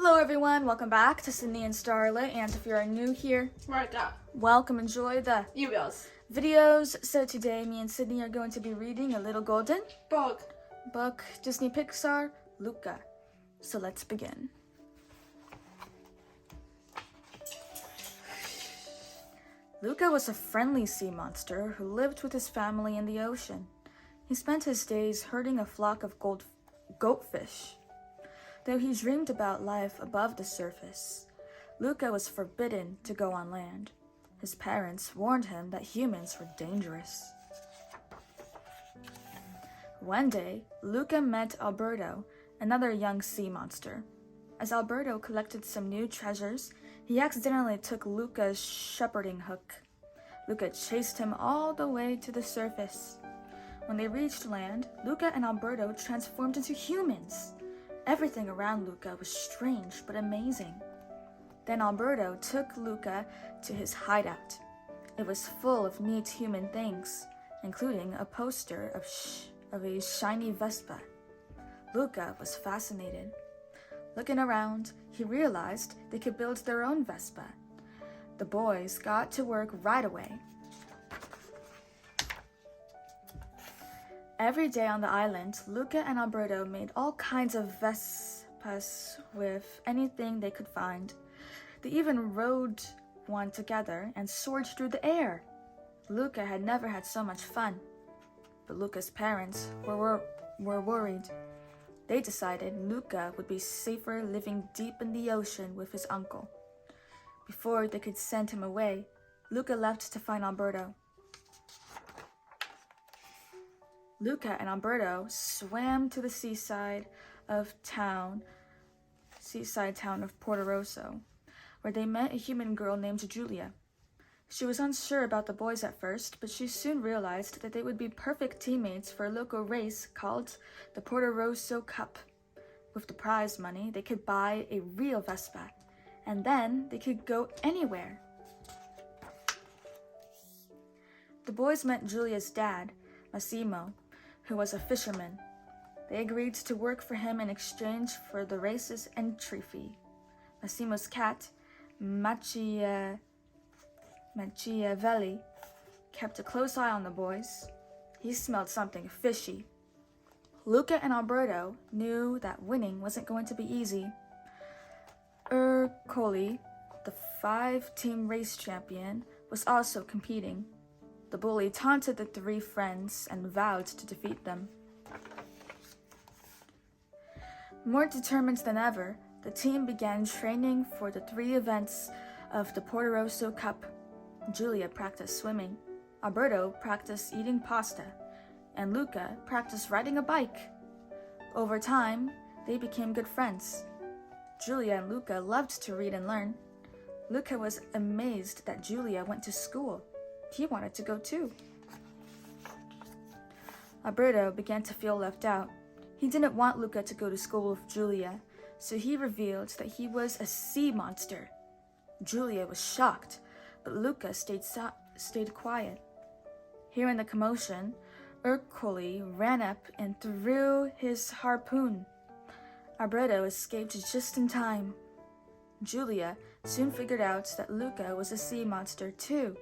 Hello everyone, welcome back to Sydney and Starlet, and if you're new here, welcome, enjoy the videos. So today me and Sydney are going to be reading a little golden book, Disney Pixar, LUCA. So let's begin. LUCA was a friendly sea monster who lived with his family in the ocean. He spent his days herding a flock of goatfish. Though he dreamed about life above the surface, LUCA was forbidden to go on land. His parents warned him that humans were dangerous. One day, LUCA met Alberto, another young sea monster. As Alberto collected some new treasures, he accidentally took LUCA's shepherding hook. LUCA chased him all the way to the surface. When they reached land, LUCA and Alberto transformed into humans. Everything around LUCA was strange but amazing. Then Alberto took LUCA to his hideout. It was full of neat human things, including a poster of a shiny Vespa. LUCA was fascinated. Looking around, he realized they could build their own Vespa. The boys got to work right away. Every day on the island, LUCA and Alberto made all kinds of Vespas with anything they could find. They even rode one together and soared through the air. LUCA had never had so much fun. But LUCA's parents were worried. They decided LUCA would be safer living deep in the ocean with his uncle. Before they could send him away, LUCA left to find Alberto. LUCA and Alberto swam to the seaside town of Porto Rosso, where they met a human girl named Julia. She was unsure about the boys at first, but she soon realized that they would be perfect teammates for a local race called the Porto Rosso Cup. With the prize money, they could buy a real Vespa, and then they could go anywhere. The boys met Julia's dad, Massimo, who was a fisherman. They agreed to work for him in exchange for the race's entry fee. Massimo's cat, Machiavelli, kept a close eye on the boys. He smelled something fishy. LUCA and Alberto knew that winning wasn't going to be easy. Ercole, the 5-team race champion, was also competing. The bully taunted the three friends and vowed to defeat them. More determined than ever, the team began training for the 3 events of the Porto Rosso Cup. Julia practiced swimming, Alberto practiced eating pasta, and LUCA practiced riding a bike. Over time, they became good friends. Julia and LUCA loved to read and learn. LUCA was amazed that Julia went to school. He wanted to go too. Alberto began to feel left out. He didn't want LUCA to go to school with Julia, so he revealed that he was a sea monster. Julia was shocked, but LUCA stayed quiet. Hearing the commotion, Ercole ran up and threw his harpoon. Alberto escaped just in time. Julia soon figured out that LUCA was a sea monster too.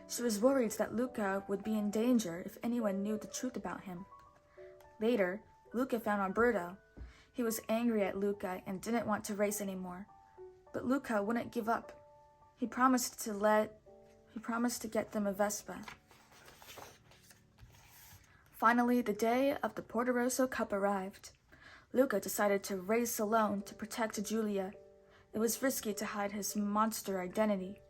She was worried that LUCA would be in danger if anyone knew the truth about him. Later, LUCA found Alberto. He was angry at LUCA and didn't want to race anymore. But LUCA wouldn't give up. He promised to get them a Vespa. Finally, the day of the Porto Rosso Cup arrived. LUCA decided to race alone to protect Julia. It was risky to hide his monster identity.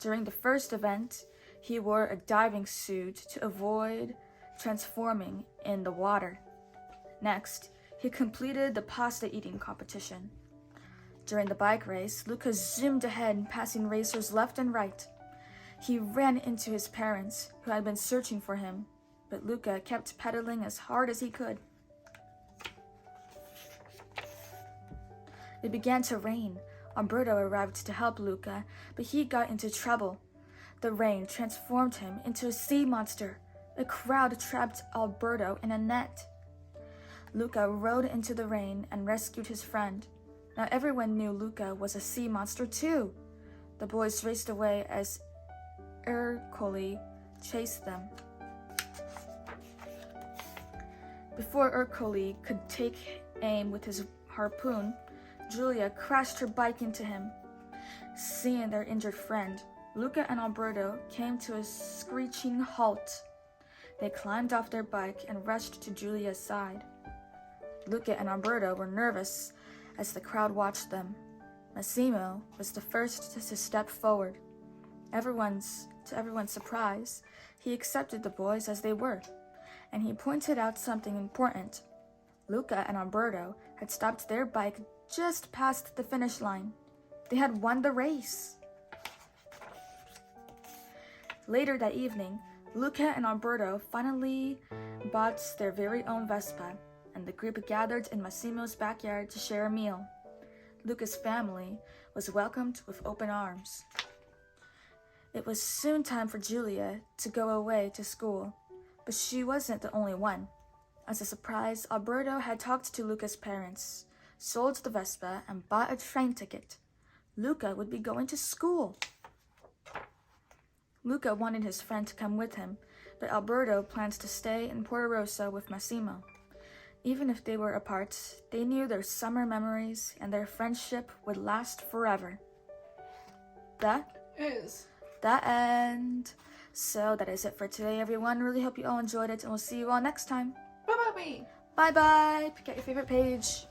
During the first event, he wore a diving suit to avoid transforming in the water. Next, he completed the pasta eating competition. During the bike race, LUCA zoomed ahead, passing racers left and right. He ran into his parents, who had been searching for him, but LUCA kept pedaling as hard as he could. It began to rain. Alberto arrived to help LUCA, but he got into trouble. The rain transformed him into a sea monster. A crowd trapped Alberto in a net. LUCA rode into the rain and rescued his friend. Now everyone knew Luca was a sea monster too. The boys raced away as Ercole chased them. Before Ercole could take aim with his harpoon, Julia crashed her bike into him. Seeing their injured friend, Luca and Alberto came to a screeching halt. They climbed off their bike and rushed to Julia's side. Luca and Alberto were nervous as the crowd watched them. Massimo was the first to step forward. To everyone's surprise, he accepted the boys as they were, and he pointed out something important. Luca and Alberto had stopped their bike just past the finish line. They had won the race. Later that evening, Luca and Alberto finally bought their very own Vespa, and the group gathered in Massimo's backyard to share a meal. Luca's family was welcomed with open arms. It was soon time for Julia to go away to school, but she wasn't the only one. As a surprise, Alberto had talked to Luca's parents, sold the Vespa, and bought a train ticket. Luca would be going to school. Luca wanted his friend to come with him, but Alberto planned to stay in Porto Rosso with Massimo. Even if they were apart, they knew their summer memories and their friendship would last forever. That is the end. So that is it for today, everyone. Really hope you all enjoyed it, and we'll see you all next time. Bye-bye. Bye-bye. Pick out your favorite page.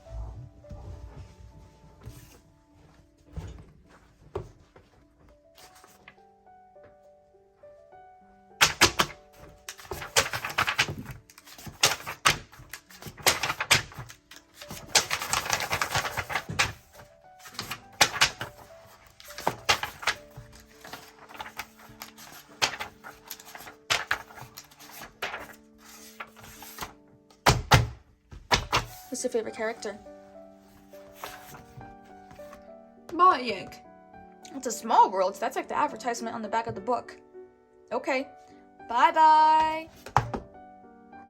Who's your favorite character? Bayek. It's a small world. That's like the advertisement on the back of the book. Okay. Bye-bye.